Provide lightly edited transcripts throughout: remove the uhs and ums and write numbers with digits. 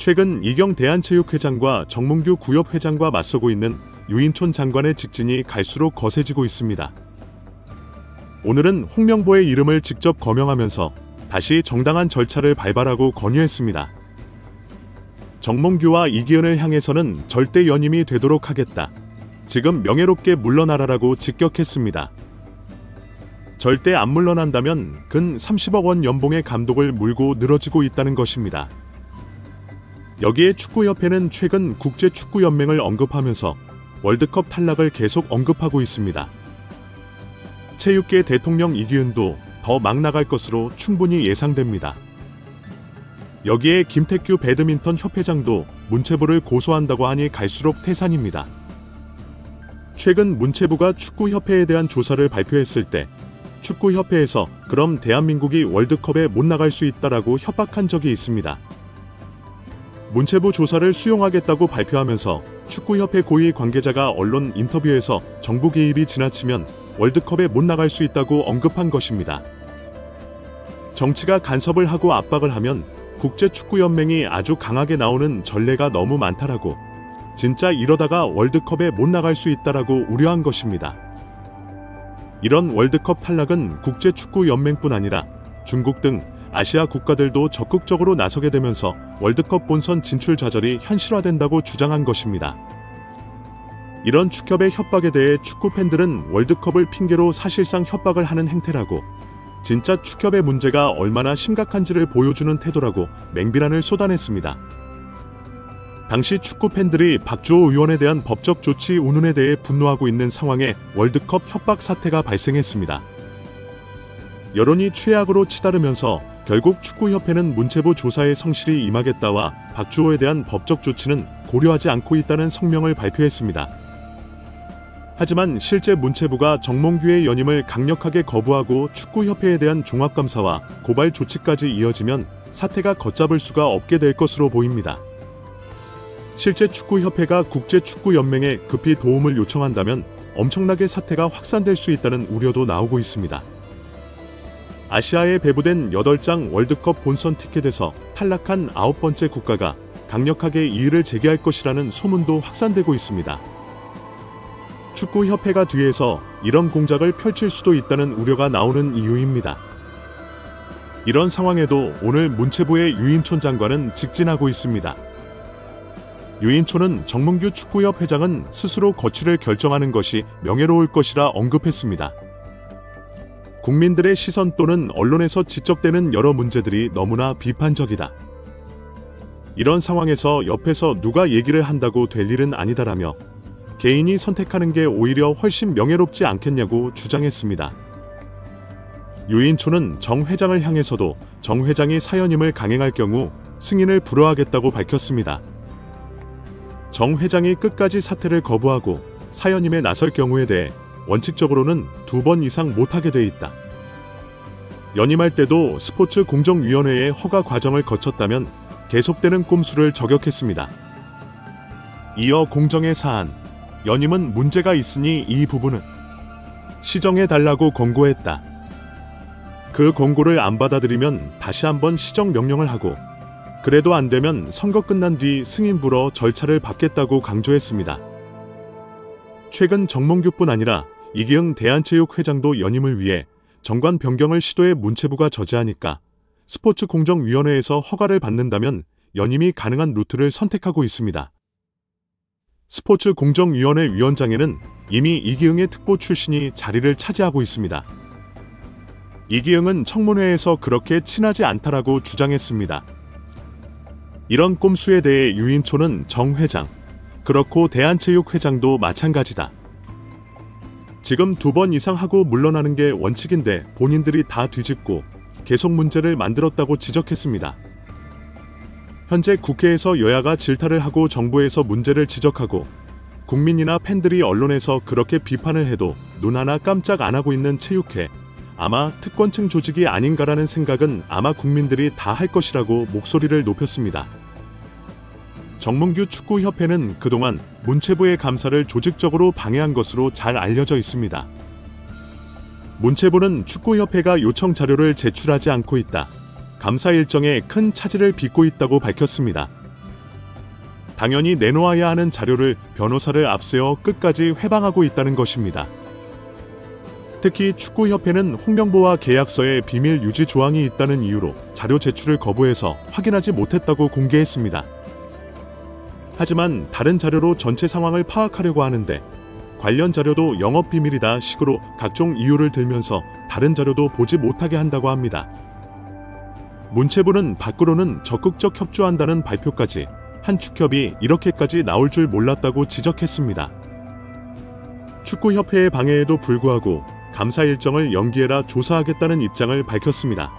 최근 이경 대한체육회장과 정몽규 구협회장과 맞서고 있는 유인촌 장관의 직진이 갈수록 거세지고 있습니다. 오늘은 홍명보의 이름을 직접 거명하면서 다시 정당한 절차를 밟아라고 권유했습니다. 정몽규와 이기은을 향해서는 절대 연임이 되도록 하겠다. 지금 명예롭게 물러나라라고 직격했습니다. 절대 안 물러난다면 근 30억 원 연봉의 감독을 물고 늘어지고 있다는 것입니다. 여기에 축구협회는 최근 국제축구연맹을 언급하면서 월드컵 탈락을 계속 언급하고 있습니다. 체육계 대통령 이기은도 더 막 나갈 것으로 충분히 예상됩니다. 여기에 김태규 배드민턴 협회장도 문체부를 고소한다고 하니 갈수록 태산입니다. 최근 문체부가 축구협회에 대한 조사를 발표했을 때 축구협회에서 그럼 대한민국이 월드컵에 못 나갈 수 있다라고 협박한 적이 있습니다. 문체부 조사를 수용하겠다고 발표하면서 축구협회 고위 관계자가 언론 인터뷰에서 정부 개입이 지나치면 월드컵에 못 나갈 수 있다고 언급한 것입니다. 정치가 간섭을 하고 압박을 하면 국제축구연맹이 아주 강하게 나오는 전례가 너무 많다라고, 진짜 이러다가 월드컵에 못 나갈 수 있다라고 우려한 것입니다. 이런 월드컵 탈락은 국제축구연맹뿐 아니라 중국 등 아시아 국가들도 적극적으로 나서게 되면서 월드컵 본선 진출 좌절이 현실화된다고 주장한 것입니다. 이런 축협의 협박에 대해 축구 팬들은 월드컵을 핑계로 사실상 협박을 하는 행태라고, 진짜 축협의 문제가 얼마나 심각한지를 보여주는 태도라고 맹비난을 쏟아냈습니다. 당시 축구 팬들이 박주호 의원에 대한 법적 조치 운운에 대해 분노하고 있는 상황에 월드컵 협박 사태가 발생했습니다. 여론이 최악으로 치달으면서 결국 축구협회는 문체부 조사에 성실히 임하겠다와 박주호에 대한 법적 조치는 고려하지 않고 있다는 성명을 발표했습니다. 하지만 실제 문체부가 정몽규의 연임을 강력하게 거부하고 축구협회에 대한 종합감사와 고발 조치까지 이어지면 사태가 걷잡을 수가 없게 될 것으로 보입니다. 실제 축구협회가 국제축구연맹에 급히 도움을 요청한다면 엄청나게 사태가 확산될 수 있다는 우려도 나오고 있습니다. 아시아에 배부된 8장 월드컵 본선 티켓에서 탈락한 9번째 국가가 강력하게 이의를 제기할 것이라는 소문도 확산되고 있습니다. 축구협회가 뒤에서 이런 공작을 펼칠 수도 있다는 우려가 나오는 이유입니다. 이런 상황에도 오늘 문체부의 유인촌 장관은 직진하고 있습니다. 유인촌은 정몽규 축구협 회장은 스스로 거취를 결정하는 것이 명예로울 것이라 언급했습니다. 국민들의 시선 또는 언론에서 지적되는 여러 문제들이 너무나 비판적이다. 이런 상황에서 옆에서 누가 얘기를 한다고 될 일은 아니다라며 개인이 선택하는 게 오히려 훨씬 명예롭지 않겠냐고 주장했습니다. 유인촌은 정 회장을 향해서도 정 회장이 사연임을 강행할 경우 승인을 불허하겠다고 밝혔습니다. 정 회장이 끝까지 사퇴를 거부하고 사연임에 나설 경우에 대해 원칙적으로는 2번 이상 못하게 돼 있다. 연임할 때도 스포츠공정위원회의 허가 과정을 거쳤다면 계속되는 꼼수를 저격했습니다. 이어 공정의 사안, 연임은 문제가 있으니 이 부분은 시정해달라고 권고했다. 그 권고를 안 받아들이면 다시 한번 시정 명령을 하고, 그래도 안 되면 선거 끝난 뒤 승인 불허 절차를 밟겠다고 강조했습니다. 최근 정몽규뿐 아니라 이기흥 대한체육회장도 연임을 위해 정관 변경을 시도해 문체부가 저지하니까 스포츠공정위원회에서 허가를 받는다면 연임이 가능한 루트를 선택하고 있습니다. 스포츠공정위원회 위원장에는 이미 이기흥의 특보 출신이 자리를 차지하고 있습니다. 이기흥은 청문회에서 그렇게 친하지 않다라고 주장했습니다. 이런 꼼수에 대해 유인촌은 정 회장, 그렇고 대한체육회장도 마찬가지다. 지금 2번 이상 하고 물러나는 게 원칙인데 본인들이 다 뒤집고 계속 문제를 만들었다고 지적했습니다. 현재 국회에서 여야가 질타를 하고 정부에서 문제를 지적하고 국민이나 팬들이 언론에서 그렇게 비판을 해도 눈 하나 깜짝 안 하고 있는 체육회, 아마 특권층 조직이 아닌가라는 생각은 아마 국민들이 다 할 것이라고 목소리를 높였습니다. 정몽규 축구협회는 그동안 문체부의 감사를 조직적으로 방해한 것으로 잘 알려져 있습니다. 문체부는 축구협회가 요청 자료를 제출하지 않고 있다. 감사 일정에 큰 차질을 빚고 있다고 밝혔습니다. 당연히 내놓아야 하는 자료를 변호사를 앞세워 끝까지 회방하고 있다는 것입니다. 특히 축구협회는 홍명보와 계약서에 비밀 유지 조항이 있다는 이유로 자료 제출을 거부해서 확인하지 못했다고 공개했습니다. 하지만 다른 자료로 전체 상황을 파악하려고 하는데 관련 자료도 영업비밀이다 식으로 각종 이유를 들면서 다른 자료도 보지 못하게 한다고 합니다. 문체부는 밖으로는 적극적 협조한다는 발표까지 한 축협이 이렇게까지 나올 줄 몰랐다고 지적했습니다. 축구협회의 방해에도 불구하고 감사 일정을 연기해라 조사하겠다는 입장을 밝혔습니다.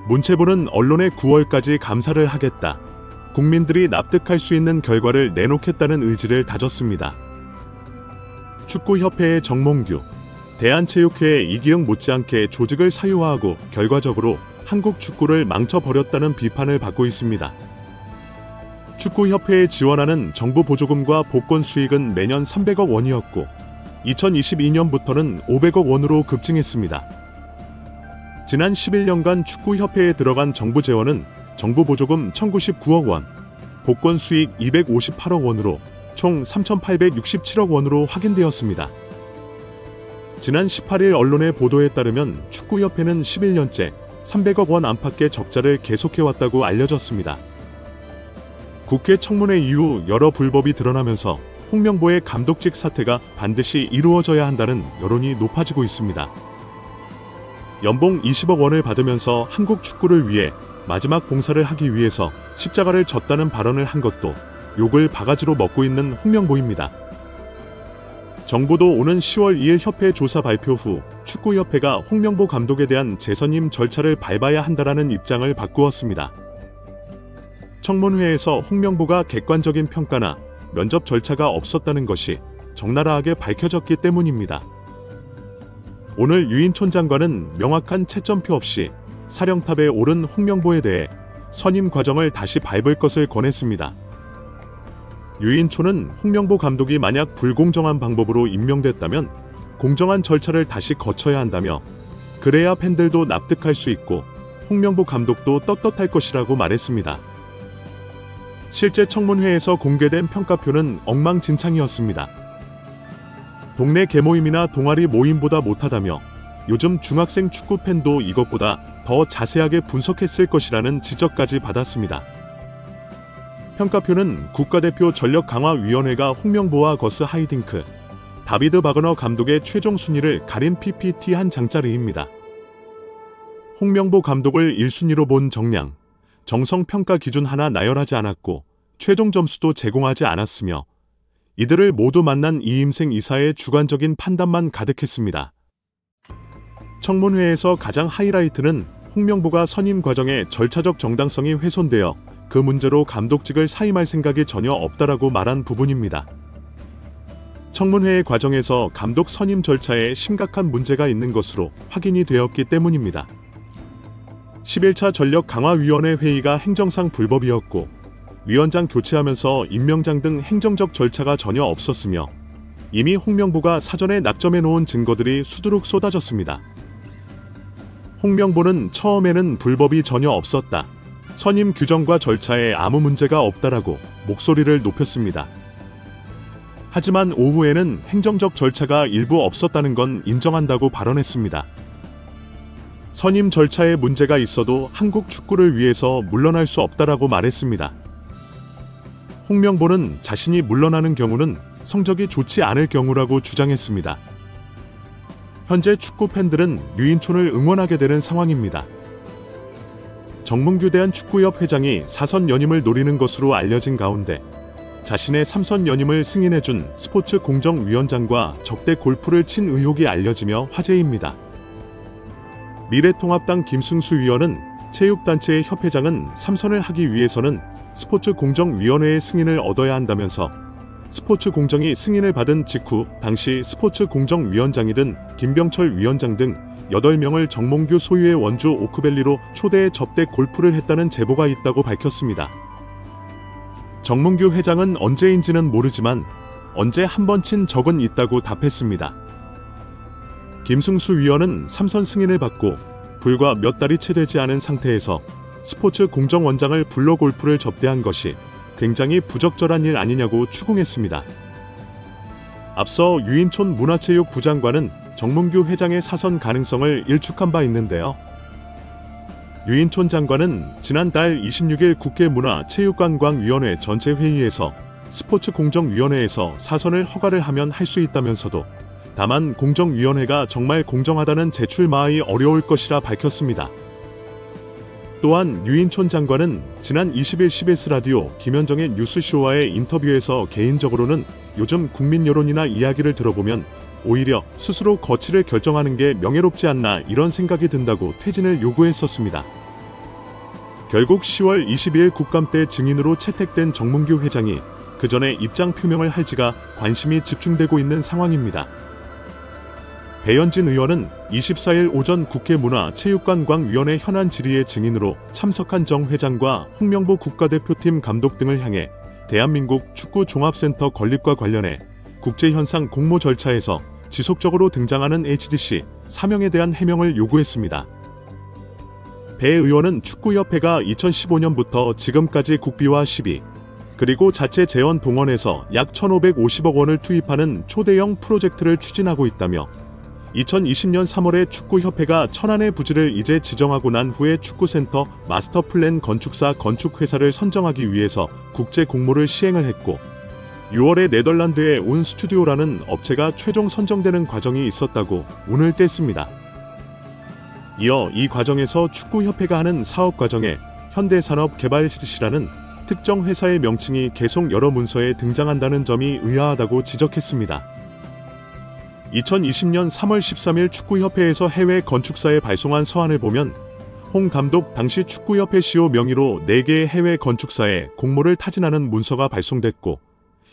문체부는 언론에 9월까지 감사를 하겠다. 국민들이 납득할 수 있는 결과를 내놓겠다는 의지를 다졌습니다. 축구협회의 정몽규, 대한체육회의 이기영 못지않게 조직을 사유화하고 결과적으로 한국 축구를 망쳐버렸다는 비판을 받고 있습니다. 축구협회에 지원하는 정부 보조금과 복권 수익은 매년 300억 원이었고 2022년부터는 500억 원으로 급증했습니다. 지난 11년간 축구협회에 들어간 정부 재원은 정부 보조금 1,099억 원, 복권 수익 258억 원으로 총 3,867억 원으로 확인되었습니다. 지난 18일 언론의 보도에 따르면 축구협회는 11년째 300억 원 안팎의 적자를 계속해왔다고 알려졌습니다. 국회 청문회 이후 여러 불법이 드러나면서 홍명보의 감독직 사퇴가 반드시 이루어져야 한다는 여론이 높아지고 있습니다. 연봉 20억 원을 받으면서 한국 축구를 위해 마지막 봉사를 하기 위해서 십자가를 졌다는 발언을 한 것도 욕을 바가지로 먹고 있는 홍명보입니다. 정부도 오는 10월 2일 협회 조사 발표 후 축구협회가 홍명보 감독에 대한 재선임 절차를 밟아야 한다라는 입장을 바꾸었습니다. 청문회에서 홍명보가 객관적인 평가나 면접 절차가 없었다는 것이 적나라하게 밝혀졌기 때문입니다. 오늘 유인촌 장관은 명확한 채점표 없이 사령탑에 오른 홍명보에 대해 선임 과정을 다시 밟을 것을 권했습니다. 유인촌은 홍명보 감독이 만약 불공정한 방법으로 임명됐다면 공정한 절차를 다시 거쳐야 한다며 그래야 팬들도 납득할 수 있고 홍명보 감독도 떳떳할 것이라고 말했습니다. 실제 청문회에서 공개된 평가표는 엉망진창이었습니다. 동네 계모임이나 동아리 모임보다 못하다며 요즘 중학생 축구 팬도 이것보다 더 자세하게 분석했을 것이라는 지적까지 받았습니다. 평가표는 국가대표 전력강화위원회가 홍명보와 거스 하이딩크, 다비드 바그너 감독의 최종 순위를 가린 PPT 한 장짜리입니다. 홍명보 감독을 1순위로 본 정량, 정성평가 기준 하나 나열하지 않았고 최종 점수도 제공하지 않았으며 이들을 모두 만난 이임생 이사의 주관적인 판단만 가득했습니다. 청문회에서 가장 하이라이트는 홍명보가 선임 과정에 절차적 정당성이 훼손되어 그 문제로 감독직을 사임할 생각이 전혀 없다라고 말한 부분입니다. 청문회의 과정에서 감독 선임 절차에 심각한 문제가 있는 것으로 확인이 되었기 때문입니다. 11차 전력강화위원회 회의가 행정상 불법이었고 위원장 교체하면서 임명장 등 행정적 절차가 전혀 없었으며 이미 홍명보가 사전에 낙점해 놓은 증거들이 수두룩 쏟아졌습니다. 홍명보는 처음에는 불법이 전혀 없었다. 선임 규정과 절차에 아무 문제가 없다라고 목소리를 높였습니다. 하지만 오후에는 행정적 절차가 일부 없었다는 건 인정한다고 발언했습니다. 선임 절차에 문제가 있어도 한국 축구를 위해서 물러날 수 없다라고 말했습니다. 홍명보는 자신이 물러나는 경우는 성적이 좋지 않을 경우라고 주장했습니다. 현재 축구 팬들은 유인촌을 응원하게 되는 상황입니다. 정몽규 대한축구협 회장이 4선 연임을 노리는 것으로 알려진 가운데 자신의 3선 연임을 승인해준 스포츠공정위원장과 적대 골프를 친 의혹이 알려지며 화제입니다. 미래통합당 김승수 위원은 체육단체의 협회장은 3선을 하기 위해서는 스포츠공정위원회의 승인을 얻어야 한다면서 스포츠공정이 승인을 받은 직후 당시 스포츠공정위원장이던 김병철 위원장 등 8명을 정몽규 소유의 원주 오크밸리로 초대해 접대 골프를 했다는 제보가 있다고 밝혔습니다. 정몽규 회장은 언제인지는 모르지만 언제 한 번 친 적은 있다고 답했습니다. 김승수 위원은 3선 승인을 받고 불과 몇 달이 채 되지 않은 상태에서 스포츠공정원장을 불러 골프를 접대한 것이 굉장히 부적절한 일 아니냐고 추궁했습니다. 앞서 유인촌 문화체육부 장관은 정몽규 회장의 사선 가능성을 일축한 바 있는데요. 유인촌 장관은 지난달 26일 국회 문화체육관광위원회 전체 회의에서 스포츠공정위원회에서 사선을 허가를 하면 할 수 있다면서도 다만 공정위원회가 정말 공정하다는 제출마의 어려울 것이라 밝혔습니다. 또한 유인촌 장관은 지난 20일 CBS 라디오 김현정의 뉴스쇼와의 인터뷰에서 개인적으로는 요즘 국민 여론이나 이야기를 들어보면 오히려 스스로 거취를 결정하는 게 명예롭지 않나 이런 생각이 든다고 퇴진을 요구했었습니다. 결국 10월 22일 국감 때 증인으로 채택된 정몽규 회장이 그 전에 입장 표명을 할지가 관심이 집중되고 있는 상황입니다. 배현진 의원은 24일 오전 국회 문화체육관광위원회 현안 질의의 증인으로 참석한 정 회장과 홍명보 국가대표팀 감독 등을 향해 대한민국 축구종합센터 건립과 관련해 국제현상 공모 절차에서 지속적으로 등장하는 HDC 사명에 대한 해명을 요구했습니다. 배 의원은 축구협회가 2015년부터 지금까지 국비와 시비, 그리고 자체 재원 동원해서 약 1,550억 원을 투입하는 초대형 프로젝트를 추진하고 있다며 2020년 3월에 축구협회가 천안의 부지를 이제 지정하고 난 후에 축구센터 마스터플랜 건축사 건축회사를 선정하기 위해서 국제 공모를 시행을 했고 6월에 네덜란드의 운 스튜디오라는 업체가 최종 선정되는 과정이 있었다고 운을 뗐습니다. 이어 이 과정에서 축구협회가 하는 사업 과정에 현대산업개발CDC라는 특정 회사의 명칭이 계속 여러 문서에 등장한다는 점이 의아하다고 지적했습니다. 2020년 3월 13일 축구협회에서 해외 건축사에 발송한 서한을 보면 홍 감독 당시 축구협회 CEO 명의로 4개의 해외 건축사에 공모를 타진하는 문서가 발송됐고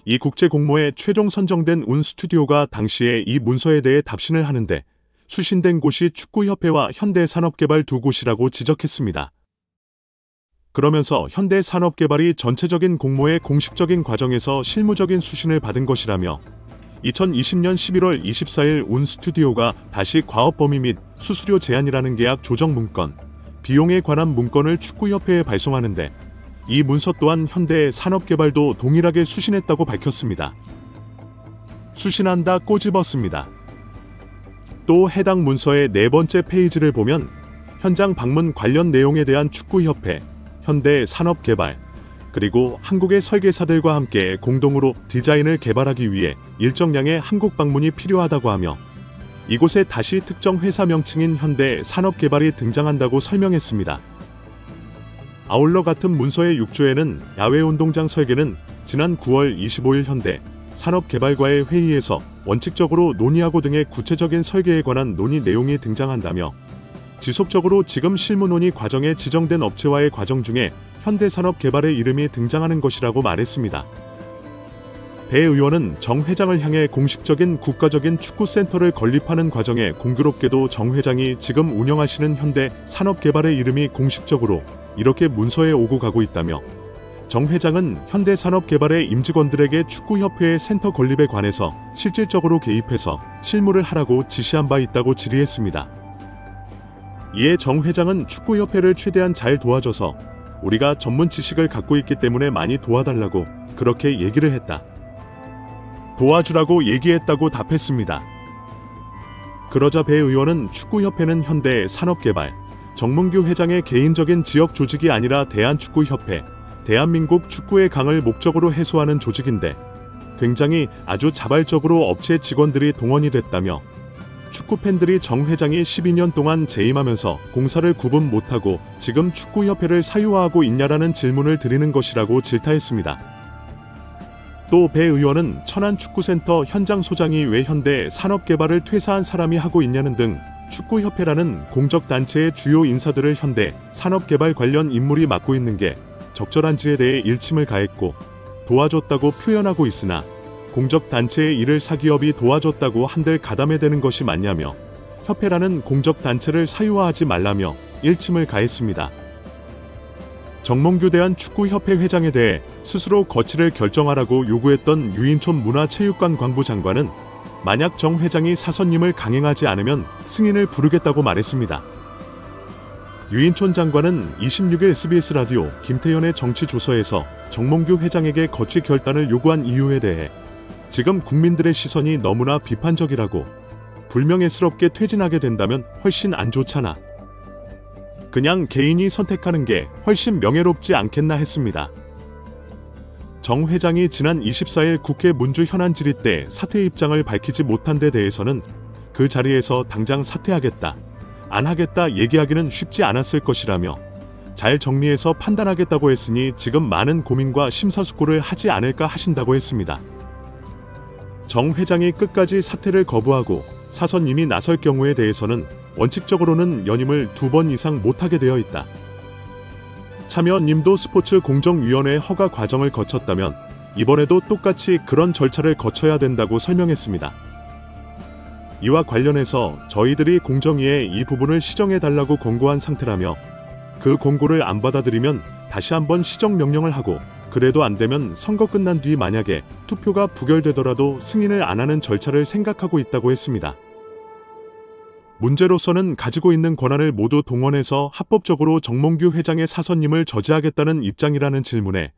이 국제 공모에 최종 선정된 운 스튜디오가 당시에 이 문서에 대해 답신을 하는데 수신된 곳이 축구협회와 현대산업개발 두 곳이라고 지적했습니다. 그러면서 현대산업개발이 전체적인 공모의 공식적인 과정에서 실무적인 수신을 받은 것이라며 2020년 11월 24일 운 스튜디오가 다시 과업 범위 및 수수료 제한이라는 계약 조정 문건, 비용에 관한 문건을 축구협회에 발송하는데 이 문서 또한 현대산업개발도 동일하게 수신했다고 밝혔습니다. 수신한다 꼬집었습니다. 또 해당 문서의 4번째 페이지를 보면 현장 방문 관련 내용에 대한 축구협회, 현대산업개발, 그리고 한국의 설계사들과 함께 공동으로 디자인을 개발하기 위해 일정량의 한국 방문이 필요하다고 하며 이곳에 다시 특정 회사 명칭인 현대산업개발이 등장한다고 설명했습니다. 아울러 같은 문서의 6조에는 야외운동장 설계는 지난 9월 25일 현대산업개발과의 회의에서 원칙적으로 논의하고 등의 구체적인 설계에 관한 논의 내용이 등장한다며 지속적으로 지금 실무 논의 과정에 지정된 업체와의 과정 중에 현대산업개발의 이름이 등장하는 것이라고 말했습니다. 배 의원은 정 회장을 향해 공식적인 국가적인 축구센터를 건립하는 과정에 공교롭게도 정 회장이 지금 운영하시는 현대산업개발의 이름이 공식적으로 이렇게 문서에 오고 가고 있다며 정 회장은 현대산업개발의 임직원들에게 축구협회의 센터 건립에 관해서 실질적으로 개입해서 실무를 하라고 지시한 바 있다고 질의했습니다. 이에 정 회장은 축구협회를 최대한 잘 도와줘서 우리가 전문 지식을 갖고 있기 때문에 많이 도와달라고 그렇게 얘기를 했다. 도와주라고 얘기했다고 답했습니다. 그러자 배 의원은 축구협회는 현대산업개발, 정몽규 회장의 개인적인 지역 조직이 아니라 대한축구협회, 대한민국 축구의 강을 목적으로 해소하는 조직인데 굉장히 아주 자발적으로 업체 직원들이 동원이 됐다며 축구팬들이 정 회장이 12년 동안 재임하면서 공사를 구분 못하고 지금 축구협회를 사유화하고 있냐라는 질문을 드리는 것이라고 질타했습니다. 또 배 의원은 천안축구센터 현장 소장이 왜 현대산업개발을 퇴사한 사람이 하고 있냐는 등 축구협회라는 공적단체의 주요 인사들을 현대산업개발 관련 인물이 맡고 있는 게 적절한지에 대해 일침을 가했고 도와줬다고 표현하고 있으나 공적단체의 일을 사기업이 도와줬다고 한들 가담해대는 것이 맞냐며 협회라는 공적단체를 사유화하지 말라며 일침을 가했습니다. 정몽규 대한축구협회 회장에 대해 스스로 거취를 결정하라고 요구했던 유인촌 문화체육관광부 장관은 만약 정 회장이 사선임을 강행하지 않으면 승인을 부르겠다고 말했습니다. 유인촌 장관은 26일 SBS 라디오 김태현의 정치조서에서 정몽규 회장에게 거취 결단을 요구한 이유에 대해 지금 국민들의 시선이 너무나 비판적이라고, 불명예스럽게 퇴진하게 된다면 훨씬 안 좋잖아. 그냥 개인이 선택하는 게 훨씬 명예롭지 않겠나 했습니다. 정 회장이 지난 24일 국회 문주 현안 질의 때 사퇴 입장을 밝히지 못한 데 대해서는 그 자리에서 당장 사퇴하겠다, 안 하겠다 얘기하기는 쉽지 않았을 것이라며 잘 정리해서 판단하겠다고 했으니 지금 많은 고민과 심사숙고를 하지 않을까 하신다고 했습니다. 정 회장이 끝까지 사퇴를 거부하고 사선님이 나설 경우에 대해서는 원칙적으로는 연임을 2번 이상 못하게 되어 있다. 참여님도 스포츠공정위원회 허가 과정을 거쳤다면 이번에도 똑같이 그런 절차를 거쳐야 된다고 설명했습니다. 이와 관련해서 저희들이 공정위에 이 부분을 시정해달라고 권고한 상태라며 그 권고를 안 받아들이면 다시 한번 시정명령을 하고, 그래도 안 되면 선거 끝난 뒤 만약에 투표가 부결되더라도 승인을 안 하는 절차를 생각하고 있다고 했습니다. 문제로서는 가지고 있는 권한을 모두 동원해서 합법적으로 정몽규 회장의 사선님을 저지하겠다는 입장이라는 질문에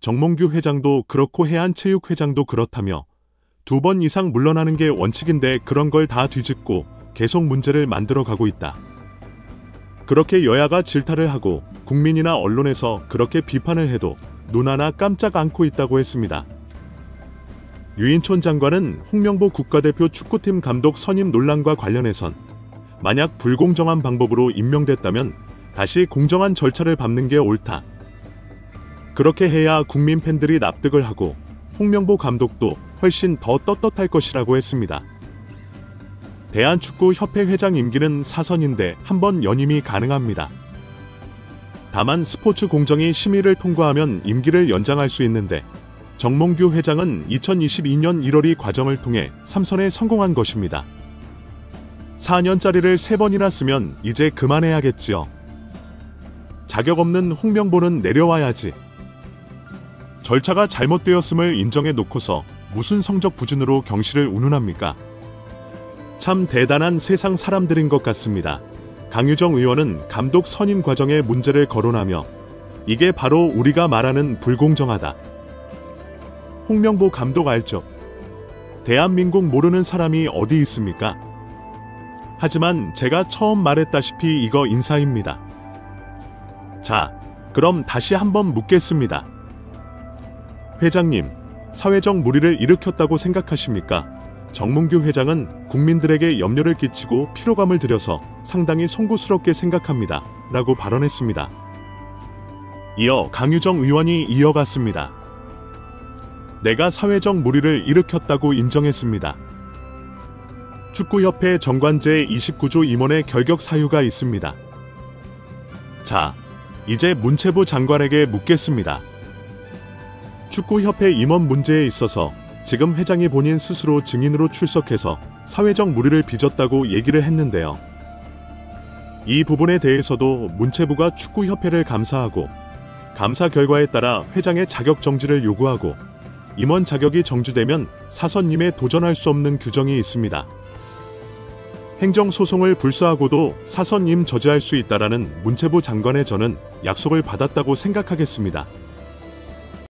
정몽규 회장도 그렇고 해안체육회장도 그렇다며 2번 이상 물러나는 게 원칙인데 그런 걸 다 뒤집고 계속 문제를 만들어가고 있다. 그렇게 여야가 질타를 하고 국민이나 언론에서 그렇게 비판을 해도 눈 하나 깜짝 않고 있다고 했습니다. 유인촌 장관은 홍명보 국가대표 축구팀 감독 선임 논란과 관련해선 만약 불공정한 방법으로 임명됐다면 다시 공정한 절차를 밟는 게 옳다. 그렇게 해야 국민 팬들이 납득을 하고 홍명보 감독도 훨씬 더 떳떳할 것이라고 했습니다. 대한축구협회 회장 임기는 4선인데 한 번 연임이 가능합니다. 다만 스포츠 공정위 심의를 통과하면 임기를 연장할 수 있는데 정몽규 회장은 2022년 1월이 과정을 통해 3선에 성공한 것입니다. 4년짜리를 3번이나 쓰면 이제 그만해야겠지요. 자격 없는 홍명보는 내려와야지. 절차가 잘못되었음을 인정해 놓고서 무슨 성적 부진으로 경실을 운운합니까? 참 대단한 세상 사람들인 것 같습니다. 강유정 의원은 감독 선임 과정에 문제를 거론하며 이게 바로 우리가 말하는 불공정하다. 홍명보 감독 알죠? 대한민국 모르는 사람이 어디 있습니까? 하지만 제가 처음 말했다시피 이거 인사입니다. 자, 그럼 다시 한번 묻겠습니다. 회장님, 사회적 물의를 일으켰다고 생각하십니까? 정몽규 회장은 국민들에게 염려를 끼치고 피로감을 들여서 상당히 송구스럽게 생각합니다. 라고 발언했습니다. 이어 강유정 의원이 이어갔습니다. 내가 사회적 물의를 일으켰다고 인정했습니다. 축구협회 정관제 29조 임원의 결격 사유가 있습니다. 자, 이제 문체부 장관에게 묻겠습니다. 축구협회 임원 문제에 있어서 지금 회장이 본인 스스로 증인으로 출석해서 사회적 물의를 빚었다고 얘기를 했는데요. 이 부분에 대해서도 문체부가 축구협회를 감사하고 감사 결과에 따라 회장의 자격 정지를 요구하고 임원 자격이 정지되면 사선임에 도전할 수 없는 규정이 있습니다. 행정소송을 불수하고도 사선임 저지할 수 있다라는 문체부 장관의 저는 약속을 받았다고 생각하겠습니다.